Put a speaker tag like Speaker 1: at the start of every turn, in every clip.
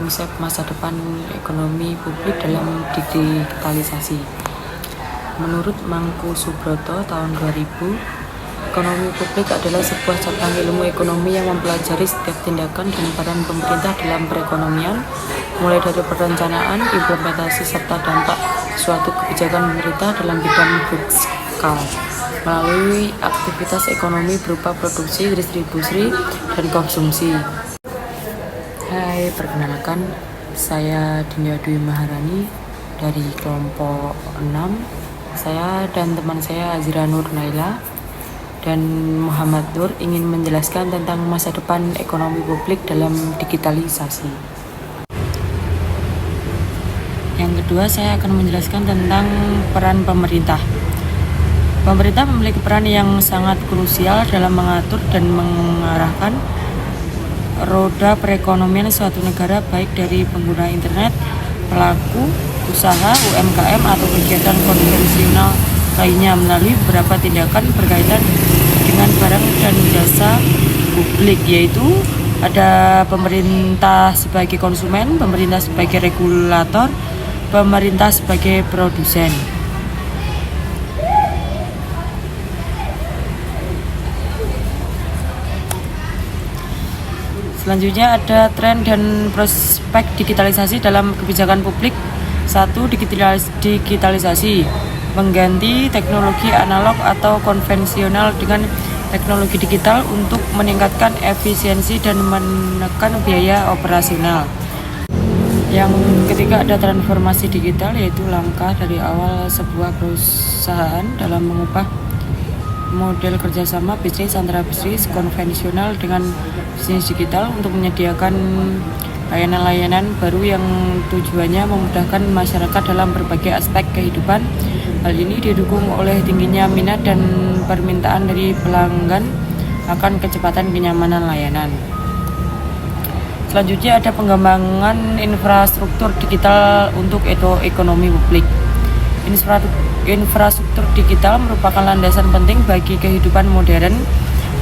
Speaker 1: konsep masa depan ekonomi publik dalam digitalisasi. Menurut Mangku Subroto tahun 2000, ekonomi publik adalah sebuah cabang ilmu ekonomi yang mempelajari setiap tindakan dan peran pemerintah dalam perekonomian, mulai dari perencanaan, implementasi, serta dampak suatu kebijakan pemerintah dalam bidang fiskal, melalui aktivitas ekonomi berupa produksi, distribusi, dan konsumsi. Hai, perkenalkan, saya Dinda Dwi Maharani dari kelompok 6. Saya dan teman saya Azira Nur Naila dan Muhammad Nur ingin menjelaskan tentang masa depan ekonomi publik dalam digitalisasi. Yang kedua, saya akan menjelaskan tentang peran pemerintah. Pemerintah memiliki peran yang sangat krusial dalam mengatur dan mengarahkan roda perekonomian suatu negara, baik dari pengguna internet, pelaku usaha, UMKM, atau kegiatan konvensional lainnya melalui beberapa tindakan berkaitan dengan barang dan jasa publik, yaitu ada pemerintah sebagai konsumen, pemerintah sebagai regulator, pemerintah sebagai produsen. Selanjutnya ada tren dan prospek digitalisasi dalam kebijakan publik. 1. Digitalisasi mengganti teknologi analog atau konvensional dengan teknologi digital untuk meningkatkan efisiensi dan menekan biaya operasional. Yang ketiga ada transformasi digital, yaitu langkah dari awal sebuah perusahaan dalam mengubah model kerjasama bisnis antara bisnis konvensional dengan bisnis digital untuk menyediakan layanan-layanan baru yang tujuannya memudahkan masyarakat dalam berbagai aspek kehidupan. Hal ini didukung oleh tingginya minat dan permintaan dari pelanggan akan kecepatan kenyamanan layanan. Selanjutnya ada pengembangan infrastruktur digital untuk ekonomi publik. Infrastruktur digital merupakan landasan penting bagi kehidupan modern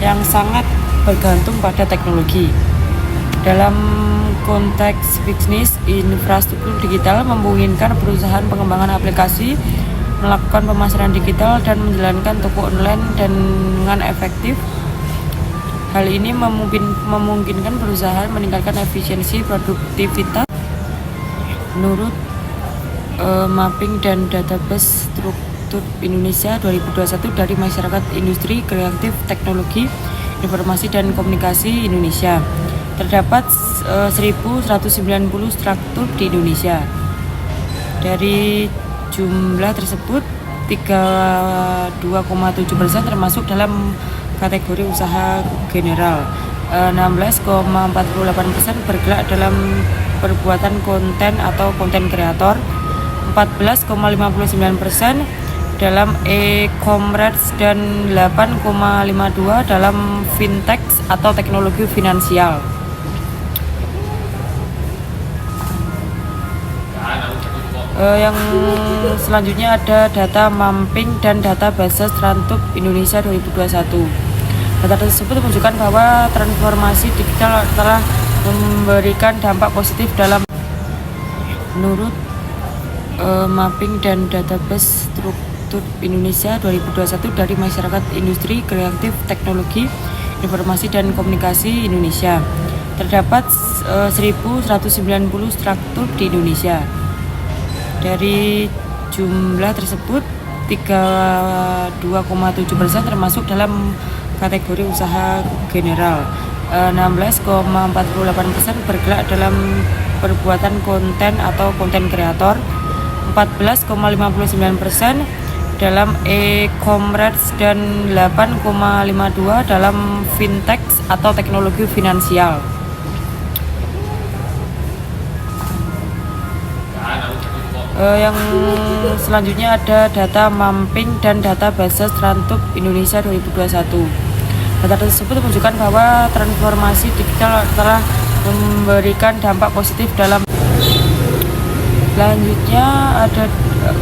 Speaker 1: yang sangat bergantung pada teknologi. Dalam konteks bisnis, infrastruktur digital memungkinkan perusahaan pengembangan aplikasi melakukan pemasaran digital dan menjalankan toko online dengan efektif. Hal ini memungkinkan perusahaan meningkatkan efisiensi produktivitas. Menurut Mapping dan Database Struktur Indonesia 2021 dari Masyarakat Industri Kreatif Teknologi Informasi dan Komunikasi Indonesia, terdapat 1.190 struktur di Indonesia. Dari jumlah tersebut, 32,7% termasuk dalam kategori usaha general, 16,48% bergerak dalam perbuatan konten atau konten kreator, 14,59% dalam e-commerce, dan 8,52% dalam fintech atau teknologi finansial. Yang selanjutnya ada data mapping dan data base Struktur Indonesia 2021. Data tersebut menunjukkan bahwa transformasi digital telah memberikan dampak positif dalam. Menurut Mapping dan Database Struktur Indonesia 2021 dari Masyarakat Industri Kreatif Teknologi Informasi dan Komunikasi Indonesia, terdapat 1.190 struktur di Indonesia. Dari jumlah tersebut, 32,7% termasuk dalam kategori usaha general, 16,48% bergerak dalam perbuatan konten atau konten kreator, 14,59% dalam e-commerce, dan 8,52% dalam fintech atau teknologi finansial. Yang selanjutnya ada data mapping dan data base Struktur Indonesia 2021. Data tersebut menunjukkan bahwa transformasi digital telah memberikan dampak positif dalam. Selanjutnya ada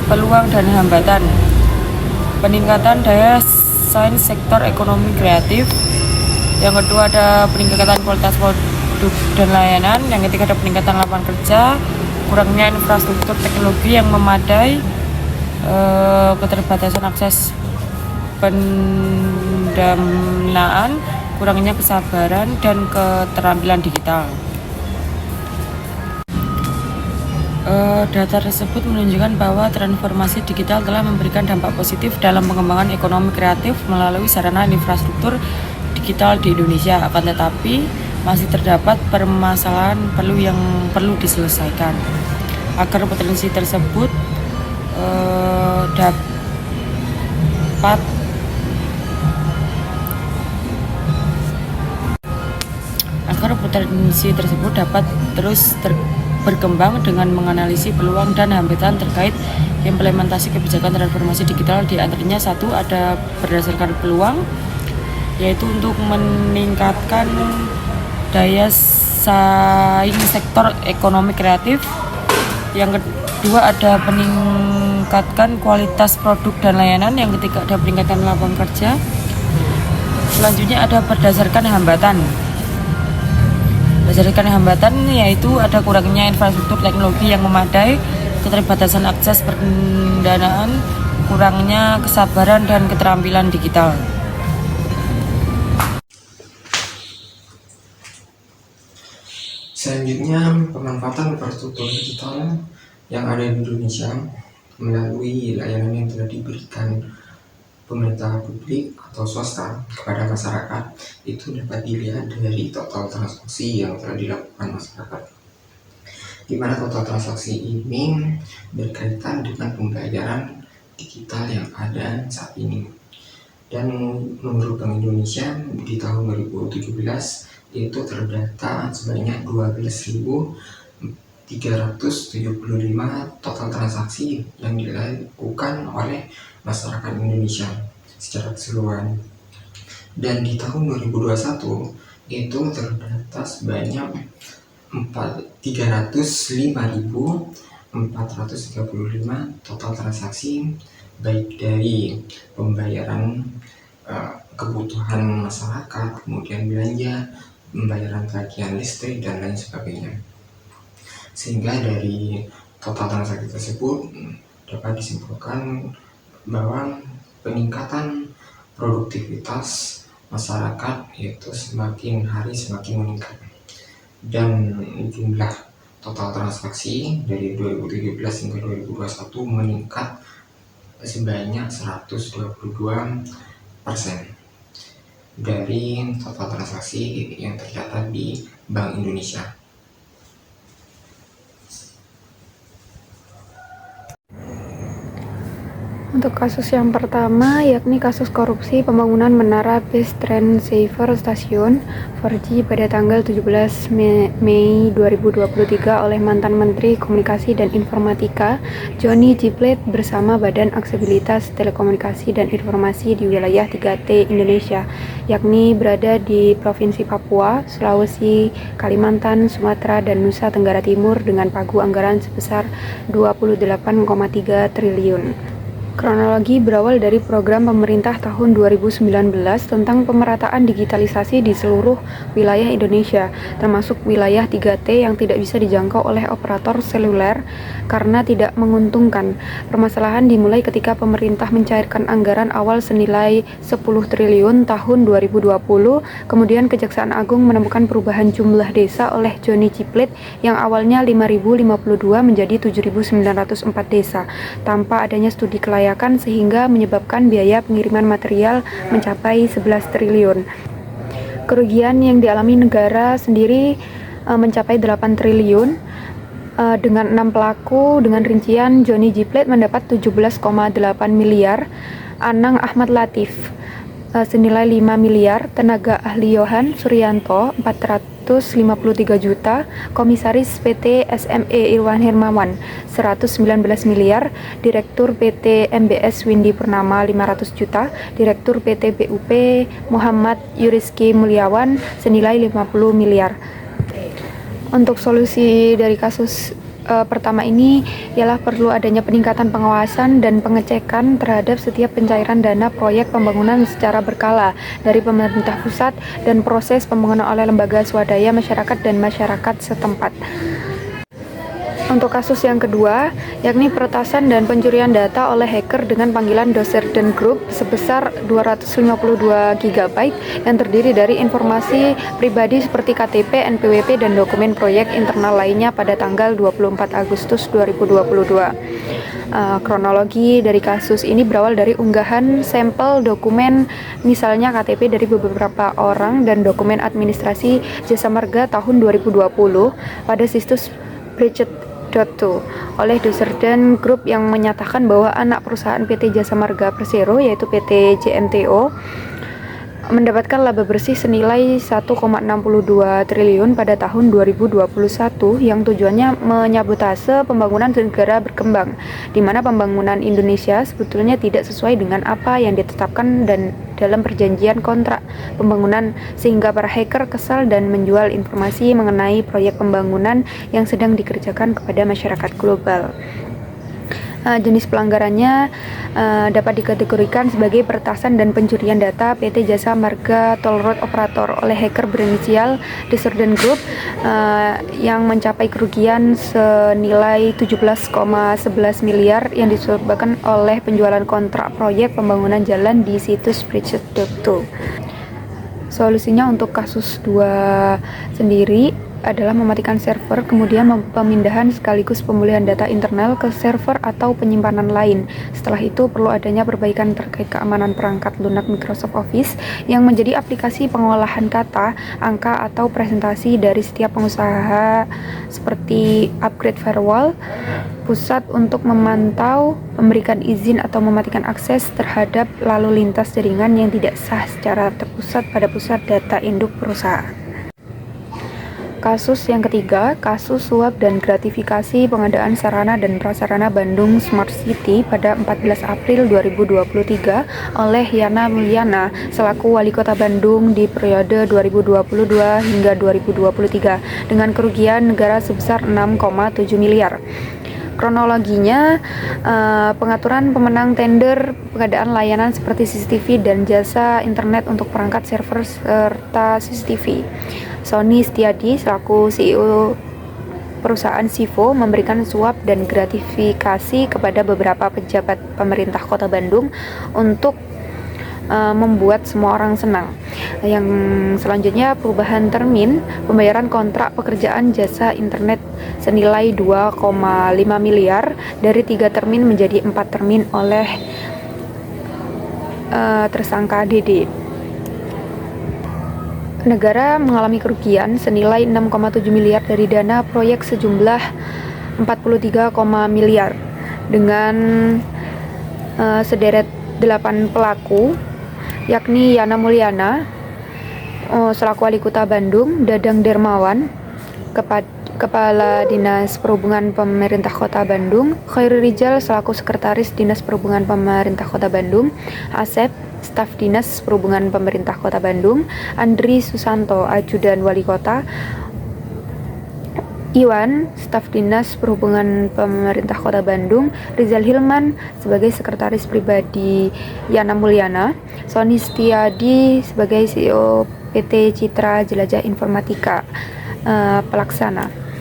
Speaker 1: peluang dan hambatan. Peningkatan daya saing sektor ekonomi kreatif. Yang kedua ada peningkatan kualitas produk dan layanan. Yang ketiga ada peningkatan lapangan kerja, kurangnya infrastruktur teknologi yang memadai, keterbatasan akses pendanaan, kurangnya kesabaran dan keterampilan digital. Data tersebut menunjukkan bahwa transformasi digital telah memberikan dampak positif dalam pengembangan ekonomi kreatif melalui sarana infrastruktur digital di Indonesia. Akan tetapi masih terdapat permasalahan yang perlu diselesaikan agar potensi tersebut dapat terus berkembang dengan menganalisis peluang dan hambatan terkait implementasi kebijakan transformasi digital. Di antaranya satu, ada berdasarkan peluang, yaitu untuk meningkatkan daya saing sektor ekonomi kreatif. Yang kedua ada meningkatkan kualitas produk dan layanan. Yang ketiga ada peningkatan lapangan kerja. Selanjutnya ada berdasarkan hambatan. Berdasarkan hambatan yaitu ada kurangnya infrastruktur teknologi yang memadai, keterbatasan akses pendanaan, kurangnya kesabaran dan keterampilan digital.
Speaker 2: Selanjutnya, pemanfaatan infrastruktur digital yang ada di Indonesia melalui layanan yang telah diberikan pemerintah publik atau swasta kepada masyarakat itu dapat dilihat dari total transaksi yang telah dilakukan masyarakat, di mana total transaksi ini berkaitan dengan pembayaran digital yang ada saat ini. Dan menurut Bank Indonesia di tahun 2017 itu terdata sebanyak 12.375 total transaksi yang dilakukan oleh masyarakat Indonesia secara keseluruhan. Dan di tahun 2021 itu terdata sebanyak 305.435 total transaksi, baik dari pembayaran kebutuhan masyarakat, kemudian belanja, pembayaran tagihan listrik dan lain sebagainya. Sehingga dari total transaksi tersebut dapat disimpulkan bahwa peningkatan produktivitas masyarakat itu semakin hari semakin meningkat, dan jumlah total transaksi dari 2017 hingga 2021 meningkat sebanyak 122% dari total transaksi yang tercatat di Bank Indonesia.
Speaker 3: Untuk kasus yang pertama, yakni kasus korupsi pembangunan menara base transceiver stasiun 4G pada tanggal 17 Mei 2023 oleh mantan Menteri Komunikasi dan Informatika Johnny G. Plate bersama Badan Aksesibilitas Telekomunikasi dan Informasi di wilayah 3T Indonesia, yakni berada di Provinsi Papua, Sulawesi, Kalimantan, Sumatera, dan Nusa Tenggara Timur dengan pagu anggaran sebesar 28,3 triliun. Kronologi berawal dari program pemerintah tahun 2019 tentang pemerataan digitalisasi di seluruh wilayah Indonesia, termasuk wilayah 3T yang tidak bisa dijangkau oleh operator seluler karena tidak menguntungkan. Permasalahan dimulai ketika pemerintah mencairkan anggaran awal senilai 10 triliun tahun 2020, kemudian Kejaksaan Agung menemukan perubahan jumlah desa oleh Johnny G. Plate yang awalnya 5.052 menjadi 7.904 desa, tanpa adanya studi kelayakan sehingga menyebabkan biaya pengiriman material mencapai 11 triliun. Kerugian yang dialami negara sendiri mencapai 8 triliun dengan 6 pelaku dengan rincian Johnny G. Plate mendapat 17,8 miliar, Anang Ahmad Latif senilai 5 miliar, tenaga ahli Yohan Suryanto 453 juta, komisaris PT SME Irwan Hermawan 119 miliar, direktur PT MBS Windy Purnama 500 juta, direktur PT BUP Muhammad Yuriski Mulyawan senilai 50 miliar. Untuk solusi dari kasus pertama ini ialah perlu adanya peningkatan pengawasan dan pengecekan terhadap setiap pencairan dana proyek pembangunan secara berkala dari pemerintah pusat dan proses pembangunan oleh lembaga swadaya masyarakat dan masyarakat setempat. Untuk kasus yang kedua, yakni peretasan dan pencurian data oleh hacker dengan panggilan Doserden Group sebesar 252 GB yang terdiri dari informasi pribadi seperti KTP, NPWP, dan dokumen proyek internal lainnya pada tanggal 24 Agustus 2022. Kronologi dari kasus ini berawal dari unggahan sampel dokumen misalnya KTP dari beberapa orang dan dokumen administrasi Jasa Marga tahun 2020 pada situs Bridget.to oleh Doserden Group yang menyatakan bahwa anak perusahaan PT Jasa Marga Persero yaitu PT JMTO mendapatkan laba bersih senilai 1,62 triliun pada tahun 2021 yang tujuannya menyabotase pembangunan negara berkembang, di mana pembangunan Indonesia sebetulnya tidak sesuai dengan apa yang ditetapkan dan dalam perjanjian kontrak pembangunan, sehingga para hacker kesal dan menjual informasi mengenai proyek pembangunan yang sedang dikerjakan kepada masyarakat global. Jenis pelanggarannya dapat dikategorikan sebagai peretasan dan pencurian data PT Jasa Marga Toll Road Operator oleh hacker berinisial Doserden Group yang mencapai kerugian senilai 17,11 miliar yang disebabkan oleh penjualan kontrak proyek pembangunan jalan di situs Bridget.to. Solusinya untuk kasus 2 sendiri adalah mematikan server, kemudian pemindahan sekaligus pemulihan data internal ke server atau penyimpanan lain. Setelah itu perlu adanya perbaikan terkait keamanan perangkat lunak Microsoft Office yang menjadi aplikasi pengolahan kata, angka, atau presentasi dari setiap pengusaha seperti upgrade firewall pusat untuk memantau, memberikan izin atau mematikan akses terhadap lalu lintas jaringan yang tidak sah secara terpusat pada pusat data induk perusahaan. Kasus yang ketiga, kasus suap dan gratifikasi pengadaan sarana dan prasarana Bandung Smart City pada 14 April 2023 oleh Yana Mulyana selaku Wali Kota Bandung di periode 2022 hingga 2023 dengan kerugian negara sebesar 6,7 miliar. Kronologinya, pengaturan pemenang tender pengadaan layanan seperti CCTV dan jasa internet untuk perangkat server serta CCTV. Sony Setiadi selaku CEO perusahaan Sivo memberikan suap dan gratifikasi kepada beberapa pejabat pemerintah Kota Bandung untuk membuat semua orang senang. Yang selanjutnya, perubahan termin pembayaran kontrak pekerjaan jasa internet senilai 2,5 miliar dari 3 termin menjadi 4 termin oleh tersangka DD. Negara mengalami kerugian senilai 6,7 miliar dari dana proyek sejumlah 43, miliar dengan sederet 8 pelaku, yakni Yana Mulyana selaku Wali Kota Bandung, Dadang Dermawan Kepala Dinas Perhubungan Pemerintah Kota Bandung, Khairi Rijal selaku Sekretaris Dinas Perhubungan Pemerintah Kota Bandung, Asep Staf Dinas Perhubungan Pemerintah Kota Bandung, Andri Susanto Ajudan Wali Kota, Iwan Staf Dinas Perhubungan Pemerintah Kota Bandung, Rizal Hilman sebagai Sekretaris Pribadi Yana Mulyana, Sony Setiadi sebagai CEO PT Citra Jelajah Informatika pelaksana.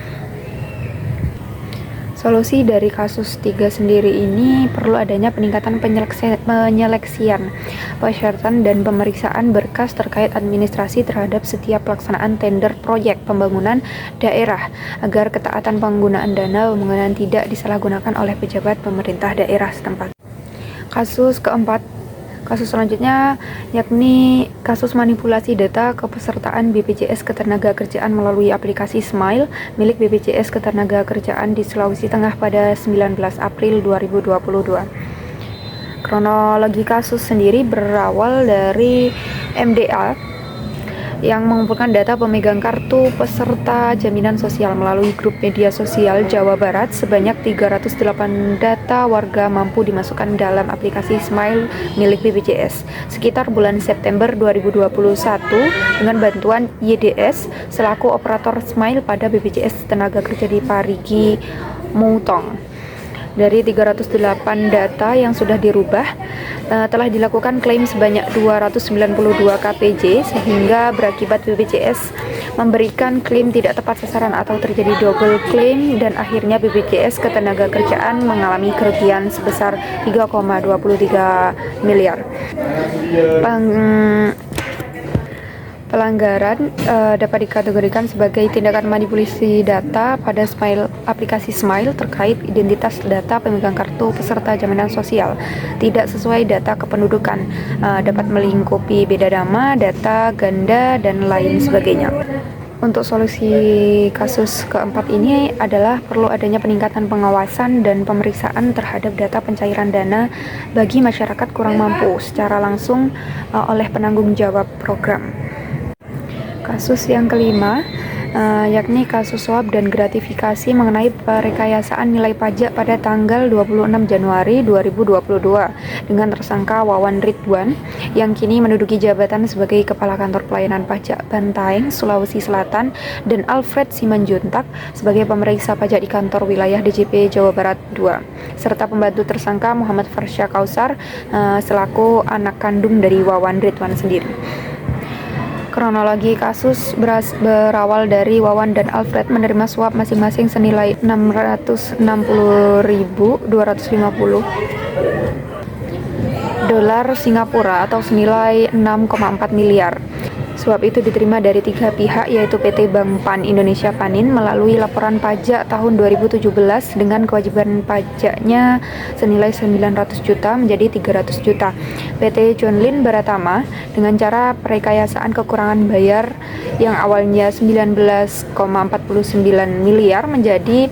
Speaker 3: Solusi dari kasus 3 sendiri ini perlu adanya peningkatan penyeleksian, persyaratan dan pemeriksaan berkas terkait administrasi terhadap setiap pelaksanaan tender proyek pembangunan daerah agar ketaatan penggunaan dana pembangunan tidak disalahgunakan oleh pejabat pemerintah daerah setempat. Kasus keempat, kasus selanjutnya yakni kasus manipulasi data kepesertaan BPJS Ketenagakerjaan melalui aplikasi Smile milik BPJS Ketenagakerjaan di Sulawesi Tengah pada 19 April 2022. Kronologi kasus sendiri berawal dari MDA yang mengumpulkan data pemegang kartu peserta jaminan sosial melalui grup media sosial Jawa Barat sebanyak 308 data warga mampu dimasukkan dalam aplikasi Smile milik BPJS sekitar bulan September 2021 dengan bantuan YDS selaku operator Smile pada BPJS Tenaga Kerja di Parigi Moutong. Dari 308 data yang sudah dirubah, telah dilakukan klaim sebanyak 292 KPJ, sehingga berakibat BPJS memberikan klaim tidak tepat sasaran atau terjadi double claim, dan akhirnya BPJS Ketenagakerjaan mengalami kerugian sebesar 3,23 miliar. Pelanggaran dapat dikategorikan sebagai tindakan manipulasi data pada aplikasi Smile terkait identitas data pemegang kartu peserta jaminan sosial tidak sesuai data kependudukan, dapat melingkupi beda nama, data ganda, dan lain sebagainya. Untuk solusi kasus keempat ini adalah perlu adanya peningkatan pengawasan dan pemeriksaan terhadap data pencairan dana bagi masyarakat kurang mampu secara langsung oleh penanggung jawab program. Kasus yang kelima, yakni kasus suap dan gratifikasi mengenai perekayasaan nilai pajak pada tanggal 26 Januari 2022 dengan tersangka Wawan Ridwan yang kini menduduki jabatan sebagai Kepala Kantor Pelayanan Pajak Bantaeng, Sulawesi Selatan, dan Alfred Simanjuntak sebagai pemeriksa pajak di kantor wilayah DJP Jawa Barat 2, serta pembantu tersangka Muhammad Farsya Kausar selaku anak kandung dari Wawan Ridwan sendiri. Kronologi kasus berawal dari Wawan dan Alfred menerima suap masing-masing senilai 660.250 dolar Singapura atau senilai 6,4 miliar. Suap itu diterima dari 3 pihak, yaitu PT Bank Pan Indonesia Panin melalui laporan pajak tahun 2017 dengan kewajiban pajaknya senilai 900 juta menjadi 300 juta. PT Chunlin Baratama dengan cara perekayasaan kekurangan bayar yang awalnya 19,49 miliar menjadi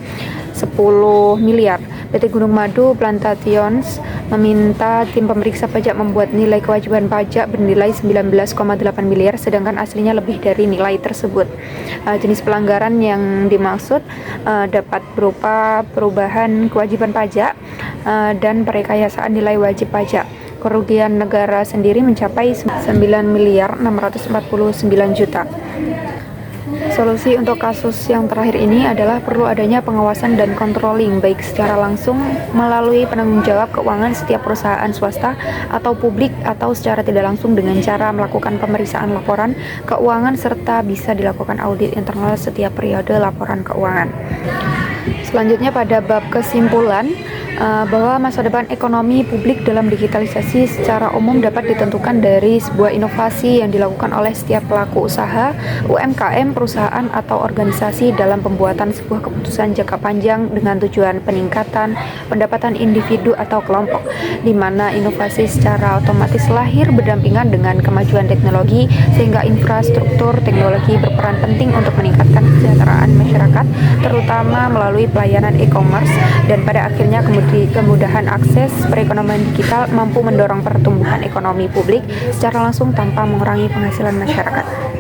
Speaker 3: 10 miliar. PT Gunung Madu Plantations meminta tim pemeriksa pajak membuat nilai kewajiban pajak bernilai 19,8 miliar, sedangkan aslinya lebih dari nilai tersebut. Jenis pelanggaran yang dimaksud dapat berupa perubahan kewajiban pajak dan perekayasaan nilai wajib pajak. Kerugian negara sendiri mencapai 9.649 juta. Solusi untuk kasus yang terakhir ini adalah perlu adanya pengawasan dan controlling baik secara langsung melalui penanggung jawab keuangan setiap perusahaan swasta atau publik atau secara tidak langsung dengan cara melakukan pemeriksaan laporan keuangan serta bisa dilakukan audit internal setiap periode laporan keuangan. Selanjutnya pada bab kesimpulan, bahwa masa depan ekonomi publik dalam digitalisasi secara umum dapat ditentukan dari sebuah inovasi yang dilakukan oleh setiap pelaku usaha, UMKM, perusahaan, atau organisasi dalam pembuatan sebuah keputusan jangka panjang dengan tujuan peningkatan pendapatan individu atau kelompok, di mana inovasi secara otomatis lahir berdampingan dengan kemajuan teknologi, sehingga infrastruktur teknologi berperan penting untuk meningkatkan kesejahteraan masyarakat, terutama melalui pelayanan e-commerce, dan pada akhirnya kemudahan akses perekonomian digital mampu mendorong pertumbuhan ekonomi publik secara langsung tanpa mengurangi penghasilan masyarakat.